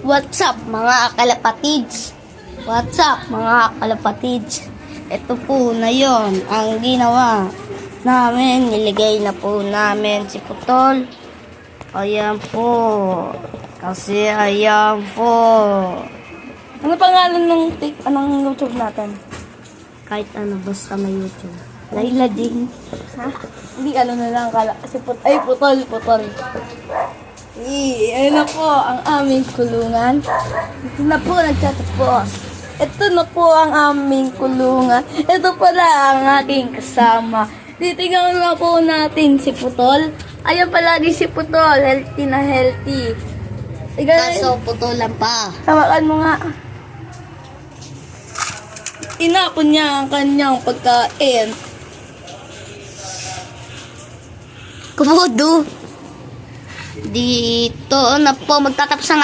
What's up mga kalapatids? What's up mga kalapatids? Ito po na yon ang ginawa namin. Niligay na po namin si Putol. Ayan po. Kasi ayan po. Ano pangalan ng YouTube natin? Kahit ano basta may YouTube. Laila Jing. Ha? Hindi ano na lang Putol. Ayun na po ang aming kulungan. Ito na po nagtatapos. Ito na po ang aming kulungan. Ito pala ang aking kasama. Titignan na po natin si Putol. Ayan palagi si Putol. Healthy na healthy. Kaso putulan pa. Tawakan mo nga. Tinapon niya ang kanyang pagkain. Kumudo. Dito na po magtatapos ang